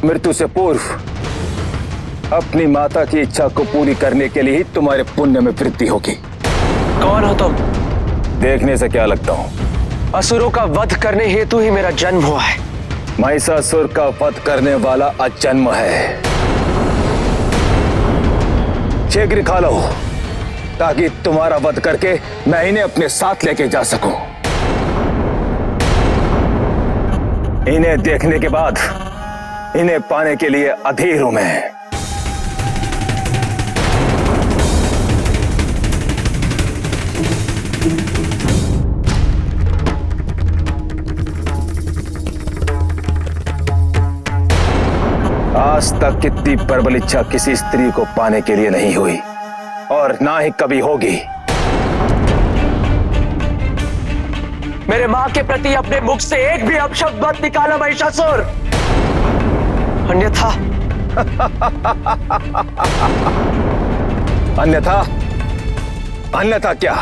मृत्यु से पूर्व अपनी माता की इच्छा को पूरी करने के लिए ही तुम्हारे पुण्य में वृद्धि होगी। कौन हो तुम? देखने से क्या लगता हूँ? असुरों का वध करने हेतु ही मेरा जन्म हुआ है। महिषासुर का वध करने वाला अजन्म है। शीघ्र खा लो ताकि तुम्हारा वध करके मैं इन्हें अपने साथ लेके जा सकूं। इन्हें देखने के बाद इन्हें पाने के लिए अधीर हूं मैं। आज तक कितनी प्रबल इच्छा किसी स्त्री को पाने के लिए नहीं हुई और ना ही कभी होगी। मेरे मां के प्रति अपने मुख से एक भी अपशब्द मत निकाला महिषासुर, अन्यथा अन्यथा क्या?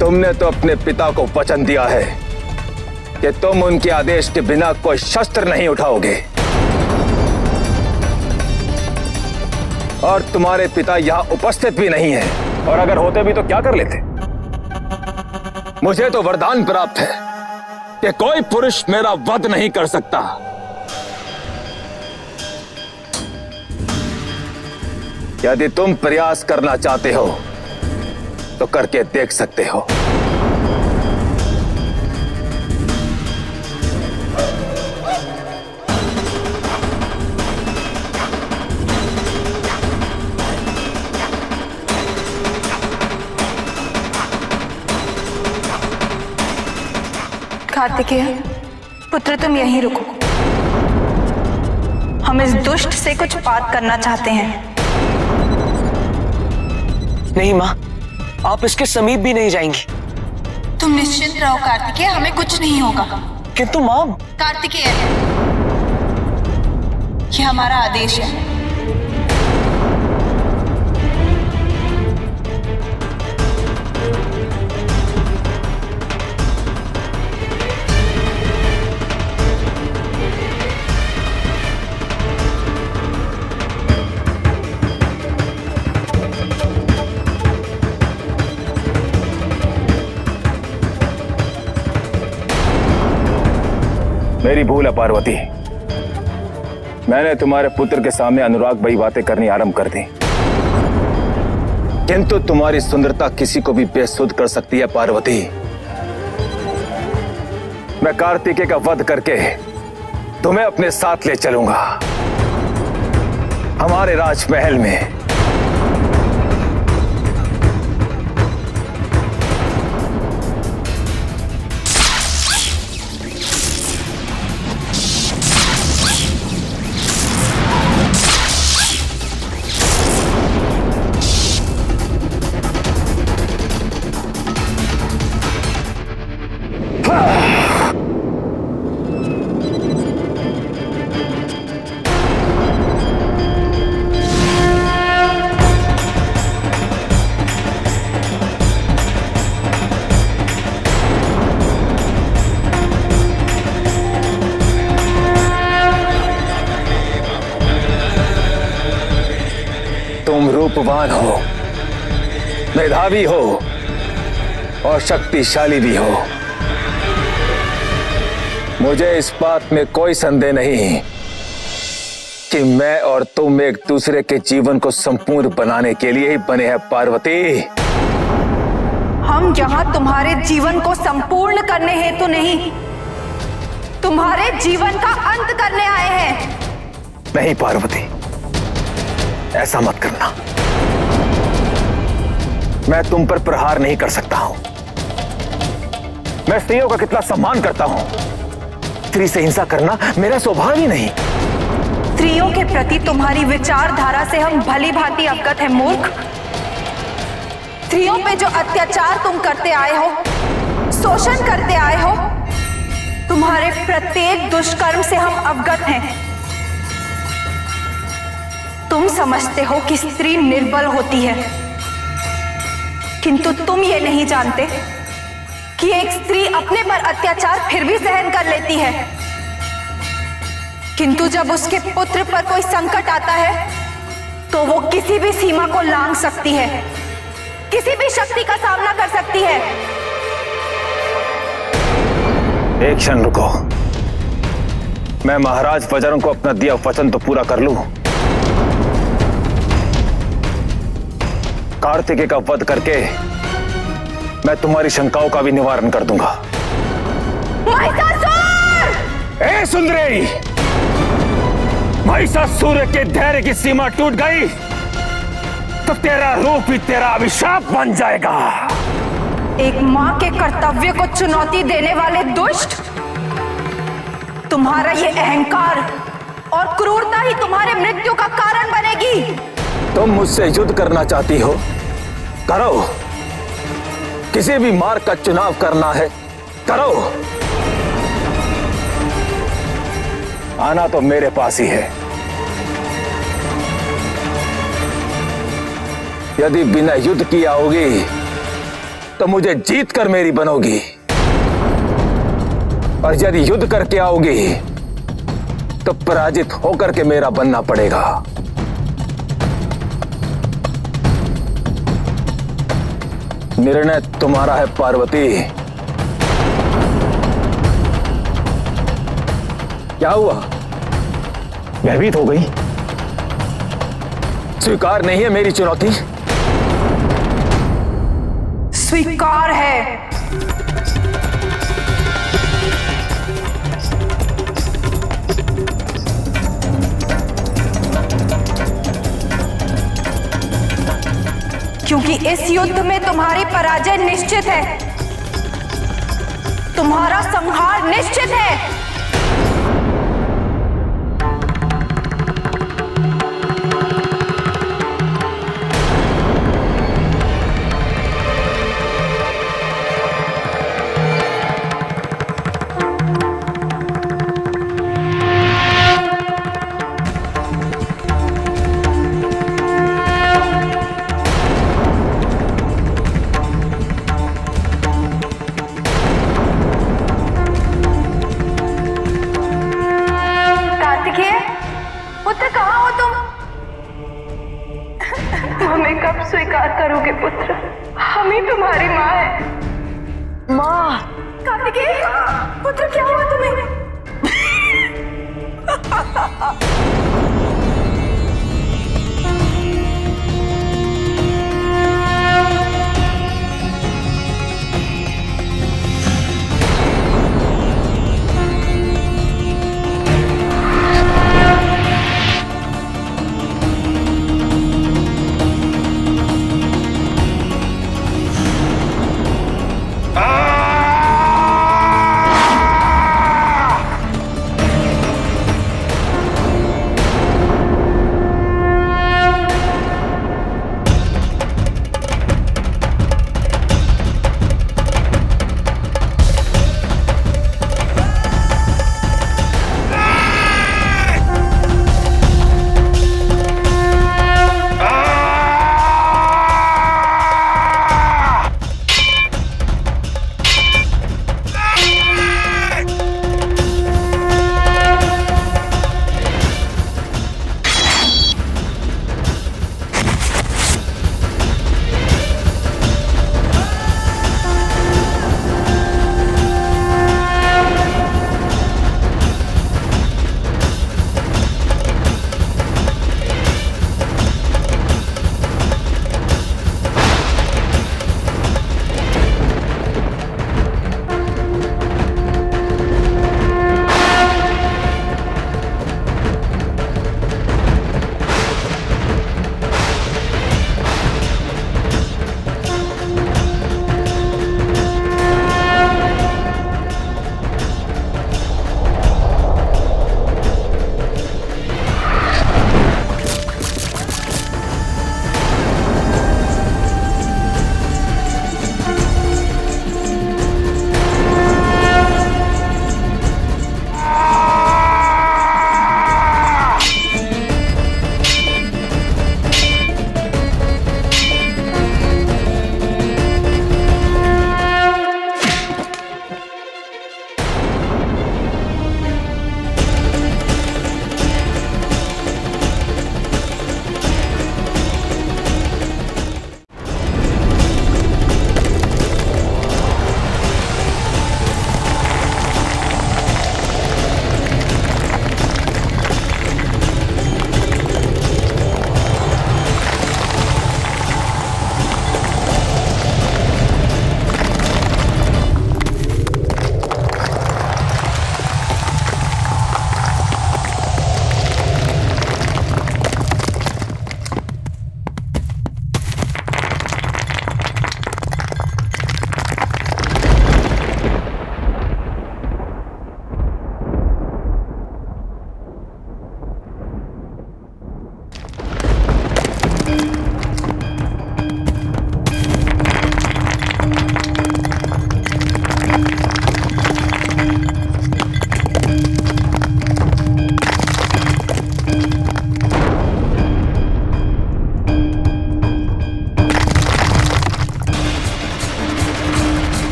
तुमने तो अपने पिता को वचन दिया है कि तुम उनके आदेश के बिना कोई शस्त्र नहीं उठाओगे, और तुम्हारे पिता यहां उपस्थित भी नहीं है, और अगर होते भी तो क्या कर लेते? मुझे तो वरदान प्राप्त है कि कोई पुरुष मेरा वध नहीं कर सकता। यदि तुम प्रयास करना चाहते हो तो करके देख सकते हो। कार्तिकेय पुत्र, तुम यहीं रुको। हम इस दुष्ट से कुछ बात करना चाहते हैं। नहीं मां, आप इसके समीप भी नहीं जाएंगी। तुम निश्चिंत रहो कार्तिकेय, हमें कुछ नहीं होगा। किंतु मां, कार्तिकेय, ये हमारा आदेश है। मेरी भूल है पार्वती, मैंने तुम्हारे पुत्र के सामने अनुराग भई बातें करनी आरंभ कर दी, किंतु तुम्हारी सुंदरता किसी को भी बेसुध कर सकती है पार्वती। मैं कार्तिकेय का वध करके तुम्हें अपने साथ ले चलूंगा हमारे राजमहल में। तुम रूपवान हो, मेधावी हो और शक्तिशाली भी हो। मुझे इस बात में कोई संदेह नहीं कि मैं और तुम एक दूसरे के जीवन को संपूर्ण बनाने के लिए ही बने हैं पार्वती। हम यहाँ तुम्हारे जीवन को संपूर्ण करने हेतु नहीं, तुम्हारे जीवन का अंत करने आए हैं। नहीं पार्वती, ऐसा मत करना। मैं तुम पर प्रहार नहीं कर सकता हूं। मैं स्त्रियों का कितना सम्मान करता हूं। स्त्री से हिंसा करना मेरा स्वभाव ही नहीं। स्त्रियों के प्रति तुम्हारी विचारधारा से हम भली भांति अवगत हैं मूर्ख। स्त्रियों पे जो अत्याचार तुम करते आए हो, शोषण करते आए हो, तुम्हारे प्रत्येक दुष्कर्म से हम अवगत हैं। तुम समझते हो कि स्त्री निर्बल होती है, किंतु तुम ये नहीं जानते कि एक स्त्री अपने पर अत्याचार फिर भी सहन कर लेती है। किंतु जब उसके पुत्र पर कोई संकट आता है तो वो किसी भी सीमा को लांघ सकती है, किसी भी शक्ति का सामना कर सकती है। एक क्षण रुको, मैं महाराज बजरंग को अपना दिया वचन तो पूरा कर लूं। कार्तिकेय का वध करके मैं तुम्हारी शंकाओं का भी निवारण कर दूंगा। महिषासुर! ए सुंदरी, महिषासुर के धैर्य की सीमा टूट गई तो तेरा रूप ही तेरा अभिशाप बन जाएगा। एक मां के कर्तव्य को चुनौती देने वाले दुष्ट, तुम्हारा ये अहंकार और क्रूरता ही तुम्हारे मृत्यु का कारण बनेगी। तुम मुझसे युद्ध करना चाहती हो, करो। किसी भी मार्ग का चुनाव करना है, करो। आना तो मेरे पास ही है। यदि बिना युद्ध की आओगी तो मुझे जीत कर मेरी बनोगी, और यदि युद्ध करके आओगी तो पराजित होकर के मेरा बनना पड़ेगा। निर्णय तुम्हारा है पार्वती। क्या हुआ? भयभीत हो गई? स्वीकार नहीं है मेरी चुनौती? स्वीकार है। क्योंकि इस युद्ध में तुम्हारी पराजय निश्चित है, तुम्हारा संहार निश्चित है। पुत्र कहाँ हो तुम? हमें कब स्वीकार करोगे पुत्र? हम ही तुम्हारी माँ है। माँ! कार्तिकेय, पुत्र क्या हुआ तुम्हें?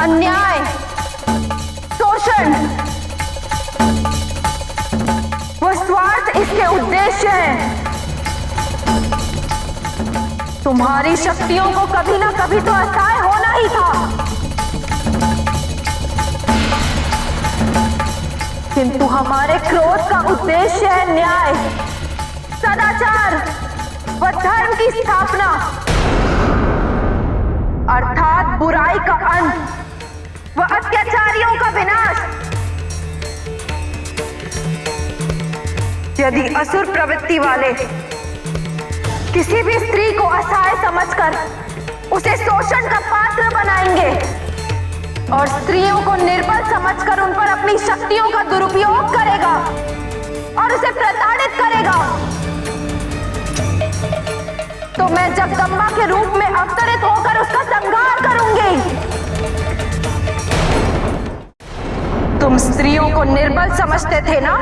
अन्याय, शोषण वो स्वार्थ इसके उद्देश्य हैं। तुम्हारी शक्तियों को कभी ना कभी तो असहाय होना ही था, किंतु हमारे क्रोध का उद्देश्य है न्याय, सदाचार व धर्म की स्थापना, अर्थात बुराई का अंत व अत्याचारियों का विनाश। यदि असुर प्रवृत्ति वाले किसी भी स्त्री को असहाय समझकर उसे शोषण का पात्र बनाएंगे और स्त्रियों को निर्बल समझकर उन पर अपनी शक्तियों का दुरुपयोग करेगा और उसे प्रताड़ित करेगा, तो मैं जगदम्बा के रूप में अवतरित होकर उसका संहार करूंगी। तुम स्त्रियों को निर्बल समझते थे ना?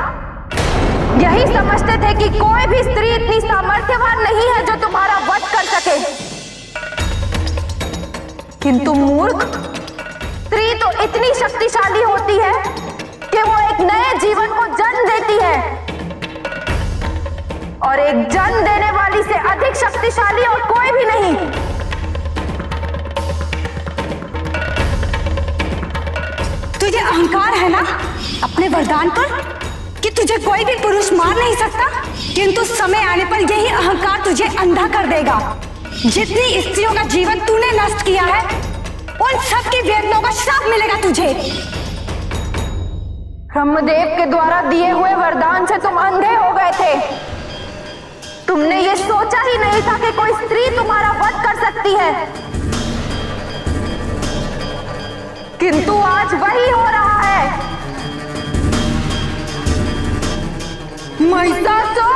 यही समझते थे कि कोई भी स्त्री इतनी सामर्थ्यवान नहीं है जो तुम्हारा वध कर सके, किंतु मूर्ख, स्त्री तो इतनी शक्तिशाली होती है कि वो एक नए जीवन को जन्म देती है, और एक जन्म देने वाली से अधिक शक्तिशाली और कोई भी नहीं। तुझे अहंकार है ना अपने वरदान पर कि तुझे कोई भी पुरुष मार नहीं सकता, किंतु समय आने पर यही अहंकार तुझे अंधा कर देगा। जितनी स्त्रियों का जीवन तूने नष्ट किया है, उन सब की वेदनाओं का श्राप मिलेगा तुझे। ब्रह्मदेव के द्वारा दिए हुए वरदान से तुम अंधे हो गए थे। तुमने ये सोचा ही नहीं था कि कोई स्त्री तुम्हारा वध कर सकती है, किंतु आज वही हो रहा है। महिषासुर!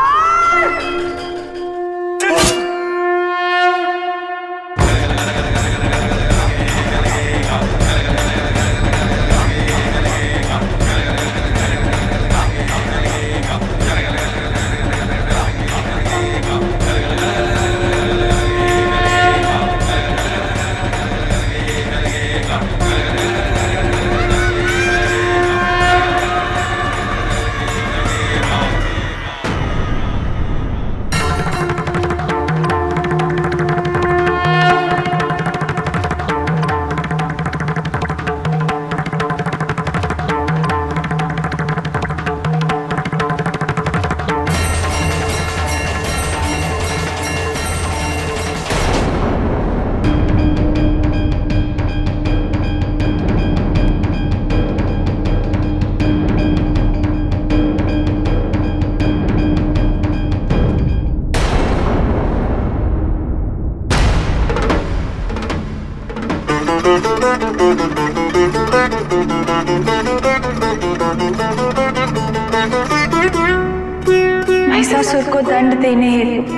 महिषासुर को दंड देने हेतु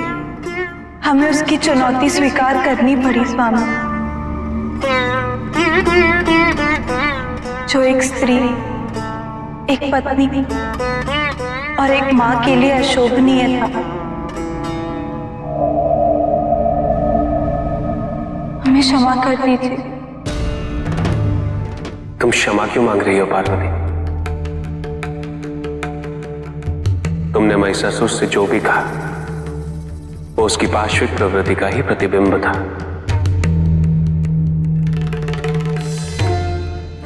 हमें उसकी चुनौती स्वीकार करनी पड़ी स्वामी। जो एक स्त्री, एक पत्नी और एक मां के लिए अशोभनीय था। हमें क्षमा कर दीजिए। तुम क्षमा क्यों मांग रही हो पार्वती? तुमने महिषासुर से जो भी कहा वो उसकी पार्श्विक प्रवृत्ति का ही प्रतिबिंब था।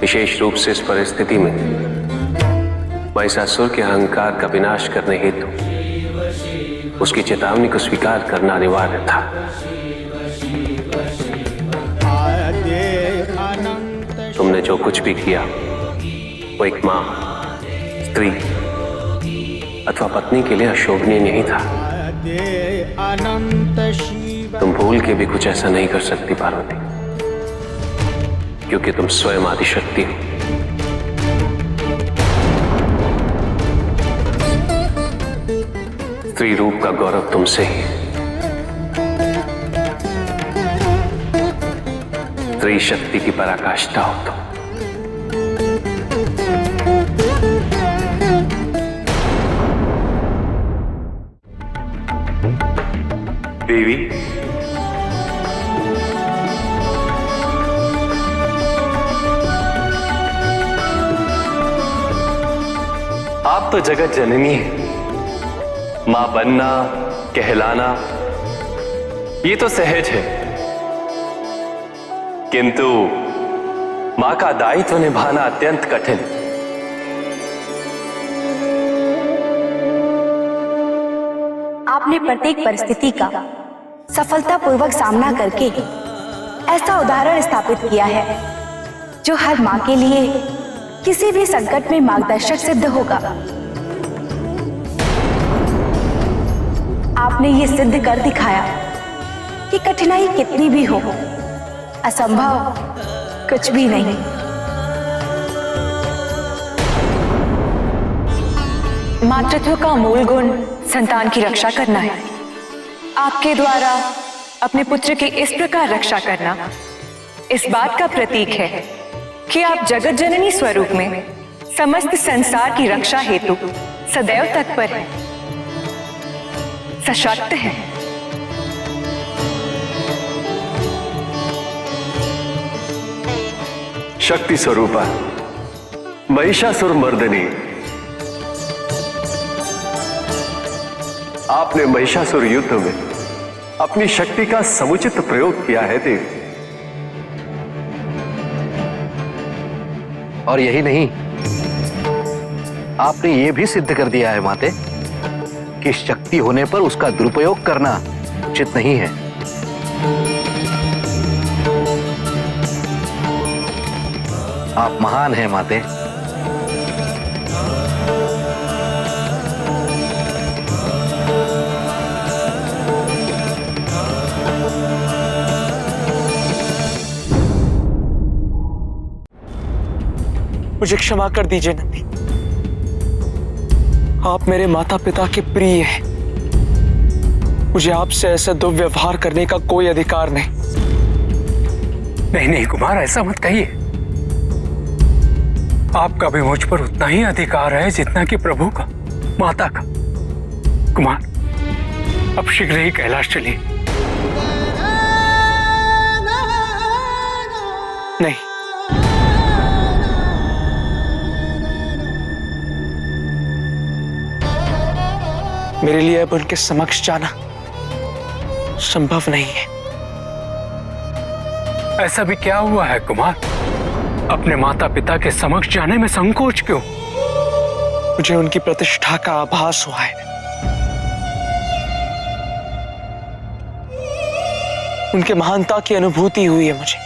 विशेष रूप से इस परिस्थिति में महिषासुर के अहंकार का विनाश करने हेतु उसकी चेतावनी को स्वीकार करना अनिवार्य था। तुमने जो कुछ भी किया वो एक मां, स्त्री अथवा पत्नी के लिए अशोभनीय नहीं था। तुम भूल के भी कुछ ऐसा नहीं कर सकती पार्वती, क्योंकि तुम स्वयं आदिशक्ति हो। स्त्री रूप का गौरव तुमसे ही है। स्त्री शक्ति की पराकाष्ठा हो तुम। देवी, तो जगत जननी है। मां बनना, कहलाना ये तो सहज है, किंतु मां का दायित्व निभाना अत्यंत कठिन। आपने प्रत्येक परिस्थिति का सफलतापूर्वक सामना करके ऐसा उदाहरण स्थापित किया है जो हर मां के लिए किसी भी संकट में मार्गदर्शक सिद्ध होगा। आपने ये सिद्ध कर दिखाया कि कठिनाई कितनी भी हो, असंभव कुछ भी नहीं। मातृत्व का मूल गुण संतान की रक्षा करना है। आपके द्वारा अपने पुत्र की इस प्रकार रक्षा करना इस बात का प्रतीक है कि आप जगत जननी स्वरूप में समस्त संसार की रक्षा हेतु सदैव तत्पर हैं, सशक्त हैं। शक्ति स्वरूपा, महिषासुर मर्दनी, आपने महिषासुर युद्ध में अपनी शक्ति का समुचित प्रयोग किया है देवी। और यही नहीं, आपने ये भी सिद्ध कर दिया है माते कि शक्ति होने पर उसका दुरुपयोग करना उचित नहीं है। आप महान हैं माते। मुझे क्षमा कर दीजिए नंदी, आप मेरे माता पिता के प्रिय हैं। मुझे आपसे ऐसा दुर्व्यवहार करने का कोई अधिकार नहीं। नहीं नहीं कुमार, ऐसा मत कहिए। आपका भी मुझ पर उतना ही अधिकार है जितना कि प्रभु का, माता का। कुमार, अब शीघ्र ही कैलाश चलिए। नहीं, मेरे लिए अब उनके समक्ष जाना संभव नहीं है। ऐसा भी क्या हुआ है कुमार? अपने माता पिता के समक्ष जाने में संकोच क्यों? मुझे उनकी प्रतिष्ठा का आभास हुआ है, उनके महानता की अनुभूति हुई है मुझे।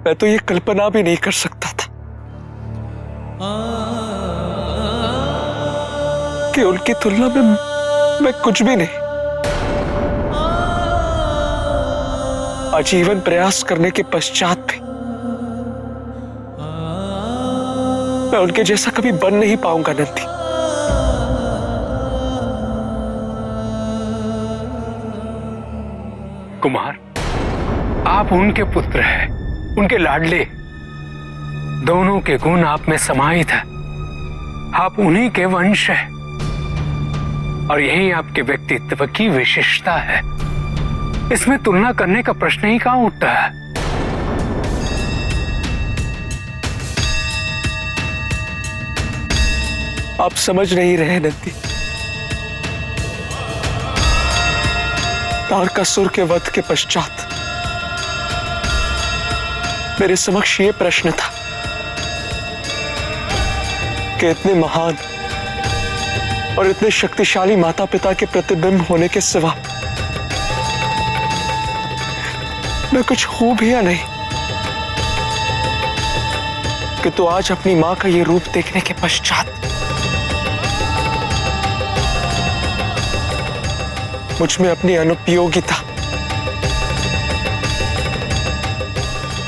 मैं तो ये कल्पना भी नहीं कर सकता था कि उनकी तुलना में मैं कुछ भी नहीं। आजीवन प्रयास करने के पश्चात भी मैं उनके जैसा कभी बन नहीं पाऊंगा नंदी। कुमार, आप उनके पुत्र हैं, उनके लाडले। दोनों के गुण आप में समाहित है। आप उन्हीं के वंश हैं और यही आपके व्यक्तित्व की विशेषता है। इसमें तुलना करने का प्रश्न ही कहां उठता है। आप समझ नहीं रहे नंदी। तारकासुर के वध के पश्चात मेरे समक्ष ये प्रश्न था कि इतने महान और इतने शक्तिशाली माता पिता के प्रतिबिंब होने के सिवा मैं कुछ हूं भी या नहीं। किंतु आज अपनी मां का ये रूप देखने के पश्चात मुझ में अपनी अनुपयोगिता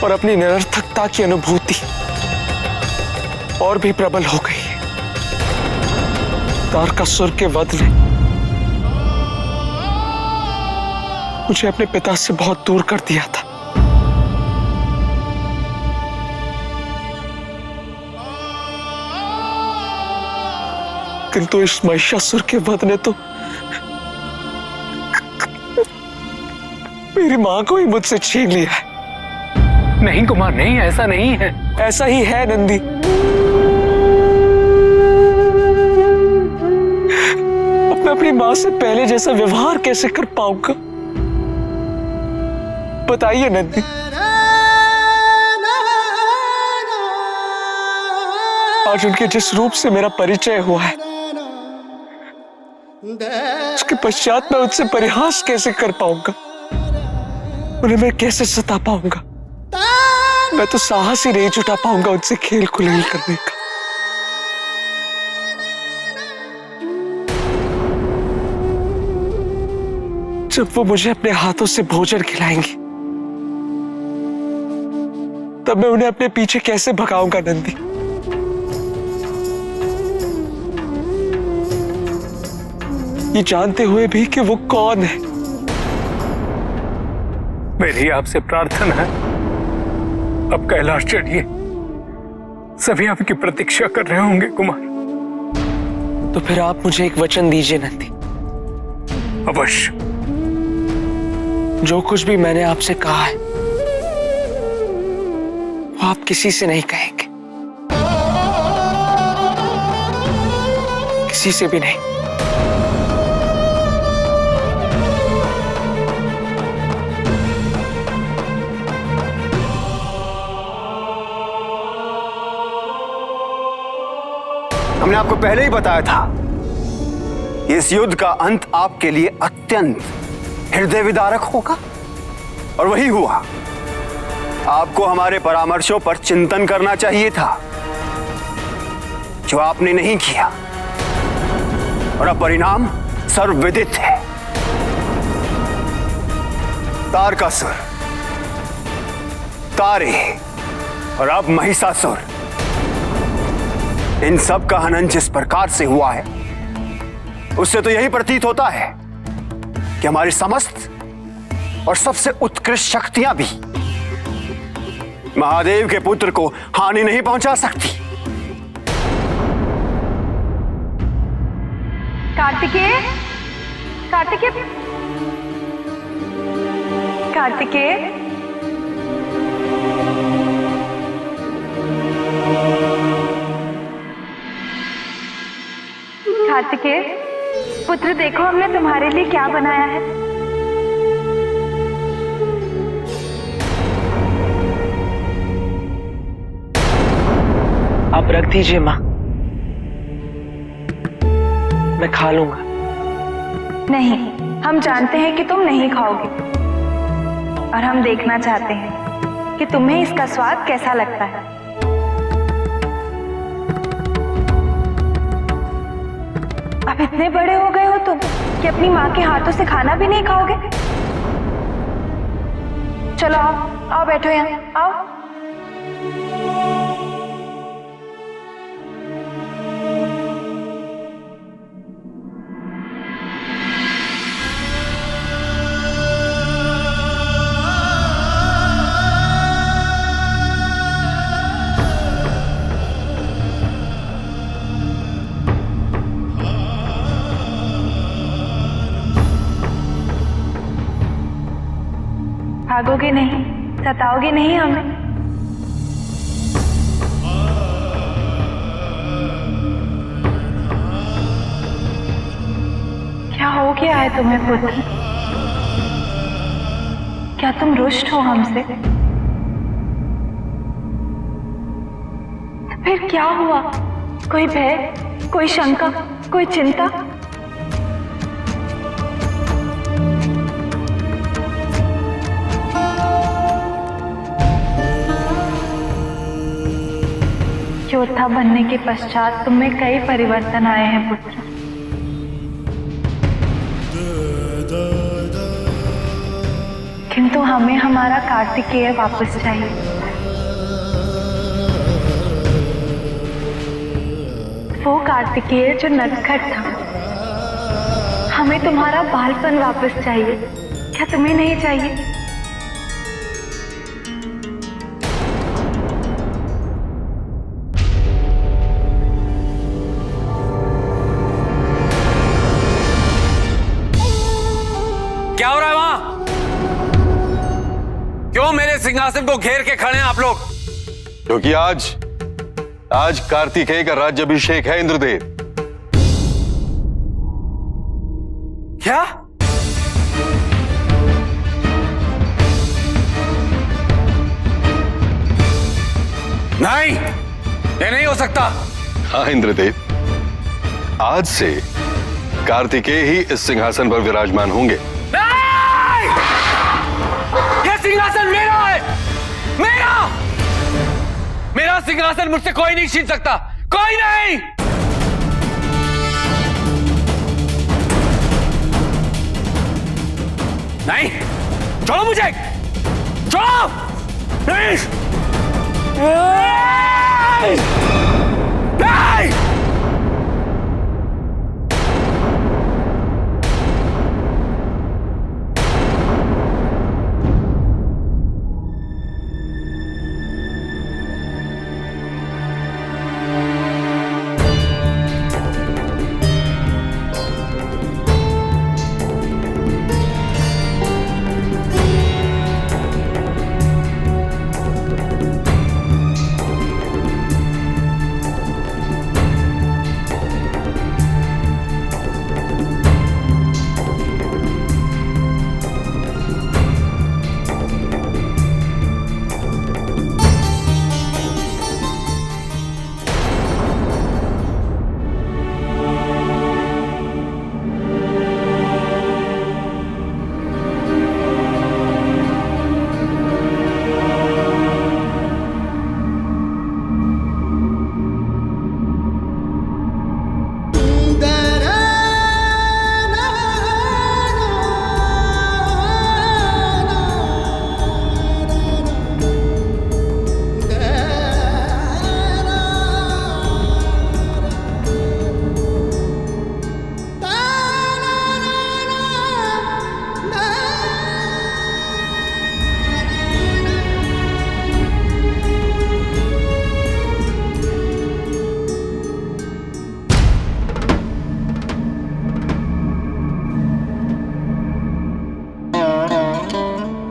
और अपनी निरर्थकता की अनुभूति और भी प्रबल हो गई है। तारकासुर के वध ने मुझे अपने पिता से बहुत दूर कर दिया था। किंतु इस महिषासुर के वध ने तो मेरी मां को ही मुझसे छीन लिया है। नहीं कुमार, नहीं, ऐसा नहीं है। ऐसा ही है नंदी। अब मैं अपनी मां से पहले जैसा व्यवहार कैसे कर पाऊंगा? बताइए नंदी। आज उनके जिस रूप से मेरा परिचय हुआ है, उसके पश्चात मैं उनसे परिहास कैसे कर पाऊंगा? उन्हें मैं कैसे सता पाऊंगा? मैं तो साहस ही नहीं जुटा पाऊंगा उनसे खेल खुलेल करने का। जब वो मुझे अपने हाथों से भोजन खिलाएंगी, तब मैं उन्हें अपने पीछे कैसे भगाऊंगा नंदी? ये जानते हुए भी कि वो कौन है। मेरी आपसे प्रार्थना है, अब कैलाश चढ़िए। सभी आपकी प्रतीक्षा कर रहे होंगे कुमार। तो फिर आप मुझे एक वचन दीजिए नंदी। अवश्य। जो कुछ भी मैंने आपसे कहा है, वो आप किसी से नहीं कहेंगे, किसी से भी नहीं। हमने आपको पहले ही बताया था, इस युद्ध का अंत आपके लिए अत्यंत हृदय विदारक होगा, और वही हुआ। आपको हमारे परामर्शों पर चिंतन करना चाहिए था, जो आपने नहीं किया, और अब परिणाम सर्वविदित है। तारकासुर, तारे और अब महिषासुर, इन सब का हनन जिस प्रकार से हुआ है, उससे तो यही प्रतीत होता है कि हमारी समस्त और सबसे उत्कृष्ट शक्तियां भी महादेव के पुत्र को हानि नहीं पहुंचा सकती। कार्तिकेय, कार्तिकेय, कार्तिकेय, कार्तिकेय, पुत्र देखो हमने तुम्हारे लिए क्या बनाया है। आप रख दीजिए मां, मैं खा लूंगा। नहीं, हम जानते हैं कि तुम नहीं खाओगे, और हम देखना चाहते हैं कि तुम्हें इसका स्वाद कैसा लगता है। अब इतने बड़े हो गए हो तुम कि अपनी माँ के हाथों से खाना भी नहीं खाओगे। चलो आओ, आओ बैठो यहाँ, आओ। भागोगे नहीं, सताओगे नहीं हमें? क्या हो गया है तुम्हें पुत्र? क्या तुम रुष्ट हो हमसे? तो फिर क्या हुआ? कोई भय, कोई शंका, कोई चिंता? योद्धा बनने के पश्चात तुम में कई परिवर्तन आए हैं पुत्र। किंतु हमें हमारा कार्तिकेय वापस चाहिए। वो कार्तिकेय जो नटखट था। हमें तुम्हारा बालपन वापस चाहिए। क्या तुम्हें नहीं चाहिए? क्या हो रहा है वहां? क्यों मेरे सिंहासन को घेर के खड़े हैं आप लोग? क्योंकि आज कार्तिकेय का राज्याभिषेक है इंद्रदेव। क्या? नहीं, ये नहीं हो सकता। हाँ इंद्रदेव, आज से कार्तिकेय ही इस सिंहासन पर विराजमान होंगे। नहीं! ये सिंहासन मेरा है, मेरा! मेरा सिंहासन मुझसे कोई नहीं छीन सकता, कोई नहीं! नहीं, छोड़ो मुझे, छोड़ो! नहीं! नहीं! नहीं!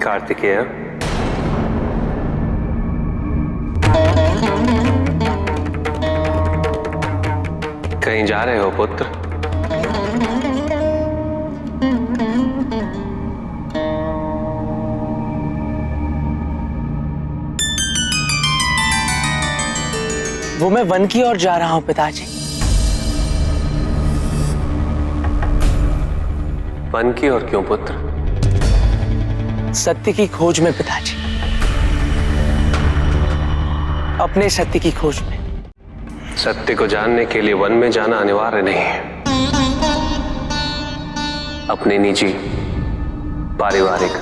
कार्तिकेय, कहीं जा रहे हो पुत्र? वो मैं वन की ओर जा रहा हूं पिताजी। वन की ओर क्यों पुत्र? सत्य की खोज में पिताजी, अपने सत्य की खोज में। सत्य को जानने के लिए वन में जाना अनिवार्य नहीं है। अपने निजी, पारिवारिक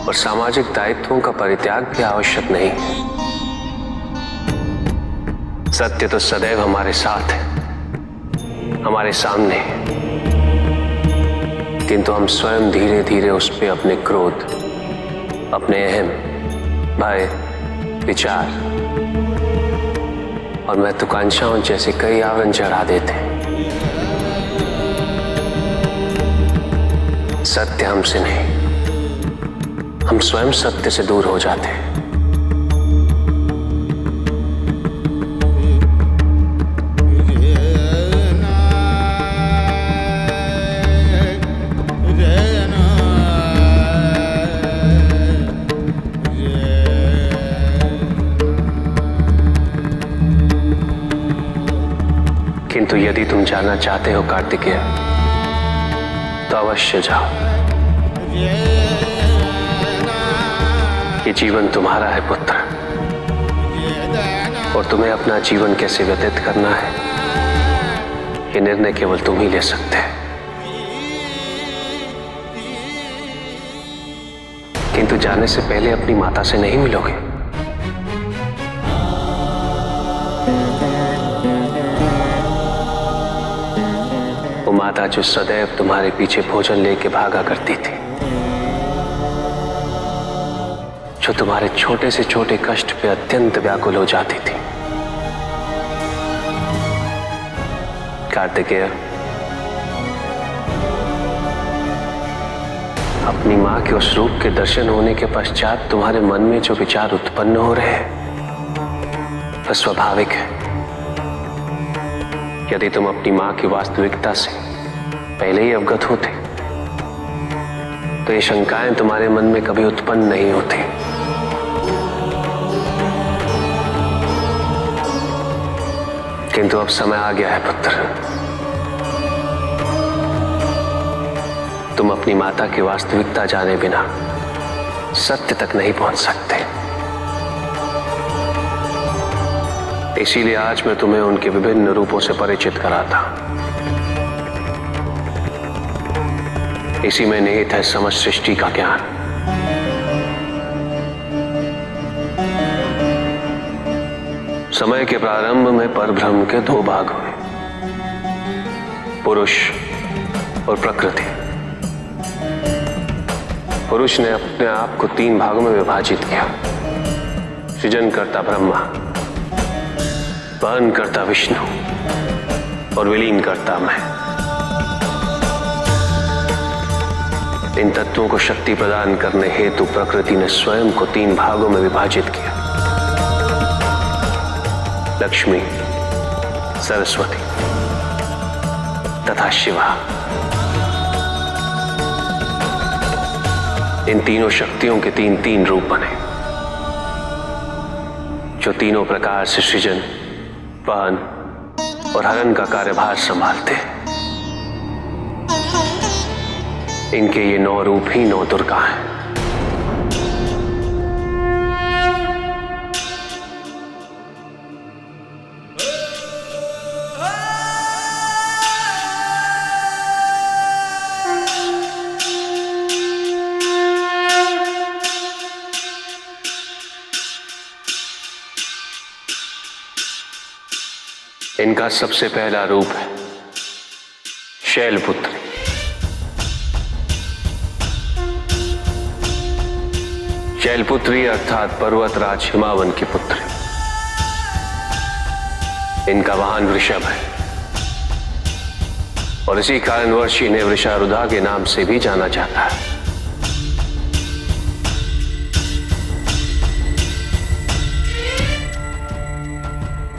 और सामाजिक दायित्वों का परित्याग भी आवश्यक नहीं है। सत्य तो सदैव हमारे साथ है, हमारे सामने है, किंतु हम स्वयं धीरे धीरे उस पे अपने क्रोध, अपने अहम, भय, विचार और महत्वाकांक्षाओं जैसे कई आवरण चढ़ा देते हैं। सत्य हमसे नहीं, हम स्वयं सत्य से दूर हो जाते हैं। किंतु यदि तुम जाना चाहते हो कार्तिकेय, तो अवश्य जाओ। ये जीवन तुम्हारा है पुत्र, और तुम्हें अपना जीवन कैसे व्यतीत करना है, ये निर्णय केवल तुम ही ले सकते हैं। किंतु जाने से पहले अपनी माता से नहीं मिलोगे। वो माता जो सदैव तुम्हारे पीछे भोजन लेके भागा करती थी, जो तुम्हारे छोटे से छोटे कष्ट पे अत्यंत व्याकुल हो जाती थी। कार्तिकेय, अपनी मां के उस रूप के दर्शन होने के पश्चात तुम्हारे मन में जो विचार उत्पन्न हो रहे हैं, स्वाभाविक है। यदि तुम अपनी मां की वास्तविकता से पहले ही अवगत होते तो ये शंकाएं तुम्हारे मन में कभी उत्पन्न नहीं होती। किंतु अब समय आ गया है पुत्र, तुम अपनी माता की वास्तविकता जाने बिना सत्य तक नहीं पहुंच सकते। इसीलिए आज मैं तुम्हें उनके विभिन्न रूपों से परिचित कराता। इसी में निहित है समस्त सृष्टि का ज्ञान। समय के प्रारंभ में परब्रह्म के दो भाग हुए, पुरुष और प्रकृति। पुरुष ने अपने आप को तीन भागों में विभाजित किया, सृजनकर्ता ब्रह्मा, पालनकर्ता विष्णु और विलीनकर्ता मैं। इन तत्वों को शक्ति प्रदान करने हेतु प्रकृति ने स्वयं को तीन भागों में विभाजित किया, लक्ष्मी, सरस्वती तथा शिवा। इन तीनों शक्तियों के तीन तीन रूप बने, जो तीनों प्रकार से सृजन, पालन और हरण का कार्यभार संभालते हैं। इनके ये 9 रूप ही 9 दुर्गा हैं। इनका सबसे पहला रूप है शैलपुत्री। शैलपुत्री अर्थात पर्वतराज हिमावन की पुत्री। इनका वाहन वृषभ है और इसी कारणवश इन्हें वृषारुधा के नाम से भी जाना जाता है।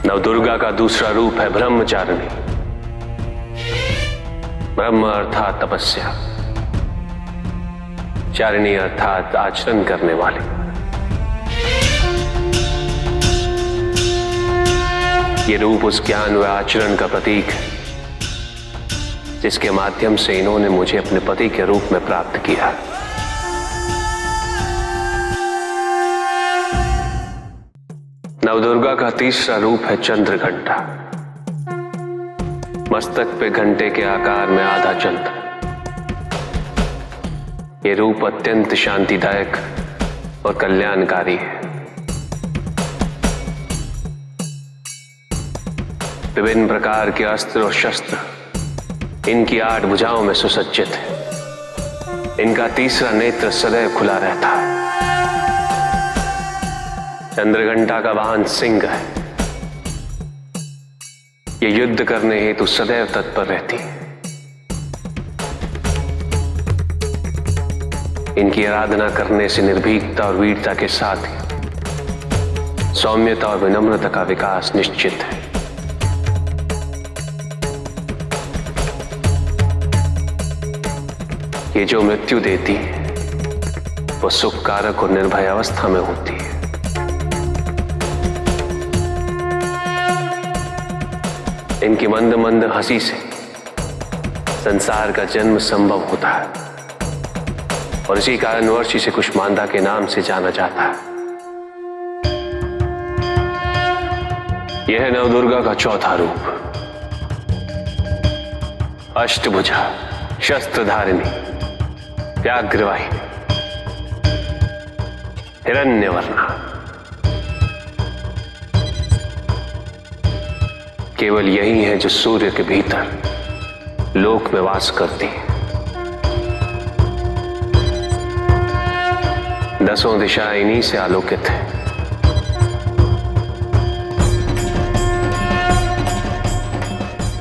नवदुर्गा का दूसरा रूप है ब्रह्मचारिणी। ब्रह्म अर्थात तपस्या, चारिणी अर्थात आचरण करने वाली। ये रूप उस ज्ञान व आचरण का प्रतीक है जिसके माध्यम से इन्होंने मुझे अपने पति के रूप में प्राप्त किया। नवदुर्गा का तीसरा रूप है चंद्रघंटा। मस्तक पे घंटे के आकार में आधा चंद्र। ये रूप अत्यंत शांतिदायक और कल्याणकारी है। विभिन्न प्रकार के अस्त्र और शस्त्र इनकी 8 भुजाओं में सुसज्जित है। इनका तीसरा नेत्र सदैव खुला रहता है। चंद्रघंटा का वाहन सिंह है। ये युद्ध करने हेतु सदैव तत्पर रहती है। इनकी आराधना करने से निर्भीकता और वीरता के साथ ही सौम्यता और विनम्रता का विकास निश्चित है। ये जो मृत्यु देती है वो सुख कारक और निर्भय अवस्था में होती है। इनकी मंद मंद हंसी से संसार का जन्म संभव होता है और इसी कारणवश इसे कुष्मांडा के नाम से जाना जाता है। यह है नवदुर्गा का चौथा रूप, अष्टभुजा, शस्त्रधारिणी, व्याघ्रवाहिनी, हिरण्यवर्णा। केवल यही है जो सूर्य के भीतर लोक में वास करती है। 10 दिशाएं इन्हीं से आलोकित है।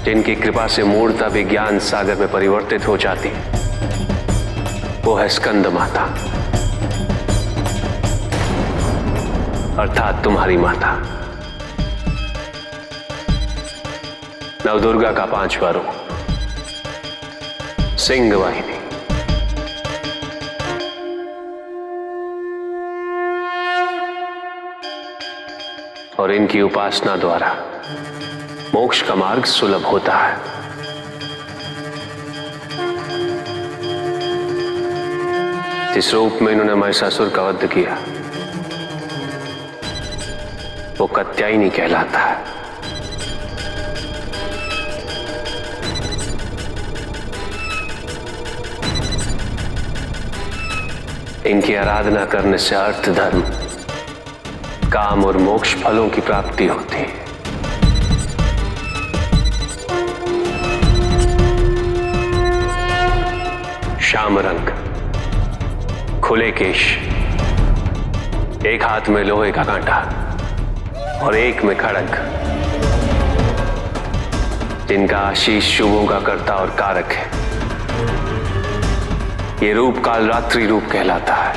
जिनकी कृपा से मूर्ता भी ज्ञान सागर में परिवर्तित हो जाती है, वो है स्कंद माता अर्थात तुम्हारी माता। नवदुर्गा का 5वां रूप सिंह वाहिनी। और इनकी उपासना द्वारा मोक्ष का मार्ग सुलभ होता है। जिस रूप में इन्होंने महिषासुर का वध किया वो कात्यायनी कहलाता है। इनकी आराधना करने से अर्थ, धर्म, काम और मोक्ष फलों की प्राप्ति होती है। श्याम रंग, खुले केश, एक हाथ में लोहे का कांटा और एक में खड़ग, जिनका आशीष शुभों का कर्ता और कारक है। ये रूप काल रात्रि रूप कहलाता है।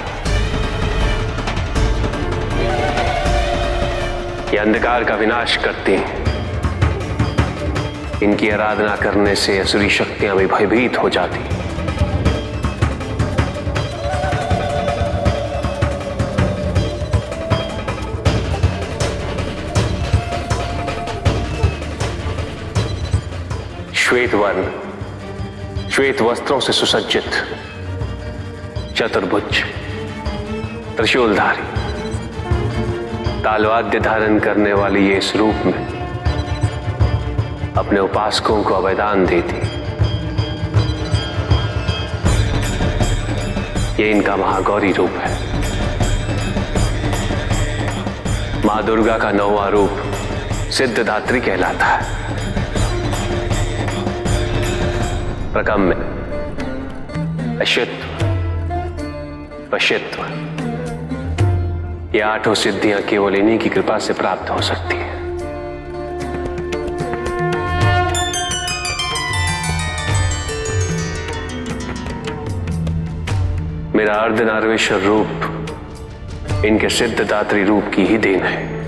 ये अंधकार का विनाश करते हैं। इनकी आराधना करने से असुरी शक्तियां भी भयभीत हो जाती हैं। श्वेत वर्ण, श्वेत वस्त्रों से सुसज्जित, चतुर्भुज, त्रिशूलधारी, तालवाद्य धारण करने वाली ये इस रूप में अपने उपासकों को अभयदान देती। ये इनका महागौरी रूप है। मां दुर्गा का 9वां रूप सिद्धदात्री कहलाता है। प्रकम में अशित्व, वशित्व, ये 8 सिद्धियां केवल इन्हीं की कृपा से प्राप्त हो सकती है। मेरा अर्धनारीश्वर रूप इनके सिद्धदात्री रूप की ही देन है।